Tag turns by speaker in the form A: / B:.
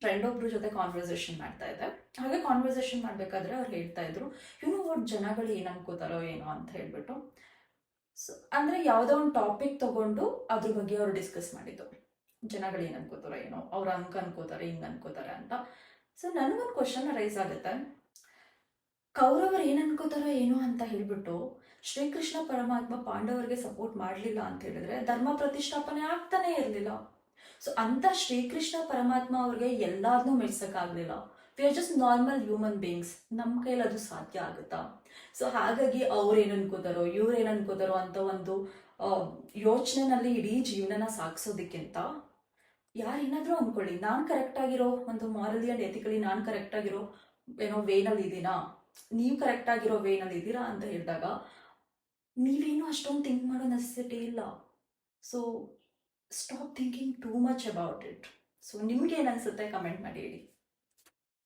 A: Friend ಒಬ್ರ ಜೊತೆ conversation ಮಾಡ್ತಾ ಇದ್ದೆ. ಹಾಗೆ ಕಾನ್ವರ್ಸೇಷನ್ ಮಾಡಬೇಕಾದ್ರೆ ಅವ್ರು ಹೇಳ್ತಾ ಇದ್ರು, ವಾಟ್ ಜನಗಳು ಏನು ಅನ್ಕೋತಾರೋ ಏನೋ ಅಂತ ಹೇಳ್ಬಿಟ್ಟು. ಸೊ ಅಂದರೆ ಯಾವುದೋ ಒಂದು ಟಾಪಿಕ್ ತಗೊಂಡು ಅದ್ರ ಬಗ್ಗೆ ಅವ್ರು ಡಿಸ್ಕಸ್ ಮಾಡಿದ್ದು. ಜನಗಳು ಏನು ಅನ್ಕೋತಾರೋ ಏನೋ, ಅವ್ರು ಹಂಗೆ ಅನ್ಕೋತಾರೆ ಹಿಂಗೆ ಅನ್ಕೋತಾರೆ ಅಂತ. ಸೊ ನನಗೊಂದು ಕ್ವಶನ್ ರೈಸ್ ಆಗುತ್ತೆ, ಕೌರವರು ಏನು ಅನ್ಕೋತಾರೋ ಏನೋ ಅಂತ ಹೇಳ್ಬಿಟ್ಟು ಶ್ರೀಕೃಷ್ಣ ಪರಮಾತ್ಮ ಪಾಂಡವರಿಗೆ ಸಪೋರ್ಟ್ ಮಾಡಲಿಲ್ಲ ಅಂತ ಹೇಳಿದ್ರೆ ಧರ್ಮ ಪ್ರತಿಷ್ಠಾಪನೆ ಆಗ್ತಾನೆ ಇರಲಿಲ್ಲ. ಸೊ ಅಂತ ಶ್ರೀಕೃಷ್ಣ ಪರಮಾತ್ಮ ಅವ್ರಿಗೆ ಎಲ್ಲಾರನ್ನೂ ಮೆಚ್ಚಕ್ಕಾಗಲಿಲ್ಲ. We are just normal human beings. ನಮ್ಮ ಕೈಲಿ ಅದು ಸಾಧ್ಯ ಆಗುತ್ತಾ? ಸೊ ಹಾಗಾಗಿ ಅವ್ರೇನು ಅನ್ಕೋತಾರೋ ಇವ್ರೇನು ಅನ್ಕೋತಾರೋ ಅಂತ ಒಂದು ಯೋಚನೆನಲ್ಲಿ ಇಡೀ ಜೀವನನ ಸಾಗಿಸೋದಕ್ಕಿಂತ ಯಾರೇನಾದರೂ ಅಂದ್ಕೊಳ್ಳಿ, ನಾನು ಕರೆಕ್ಟಾಗಿರೋ ಒಂದು ಮಾರಲಿ ಆ್ಯಂಡ್ ಎಥಿಕಲಿ ನಾನು ಕರೆಕ್ಟಾಗಿರೋ ವೇನಲ್ಲಿ ಇದ್ದೀನಾ, ನೀವು ಕರೆಕ್ಟಾಗಿರೋ ವೇನಲ್ಲಿ ಇದ್ದೀರಾ ಅಂತ ಹೇಳಿದಾಗ ನೀವೇನು ಅಷ್ಟೊಂದು ಥಿಂಕ್ ಮಾಡೋ ನೆಸೆಸಿಟಿ ಇಲ್ಲ. So stop thinking too much about it. So ನಿಮ್ಗೆ ಏನು ಅನಿಸುತ್ತೆ ಕಮೆಂಟ್ ಮಾಡಿ ಹೇಳಿ.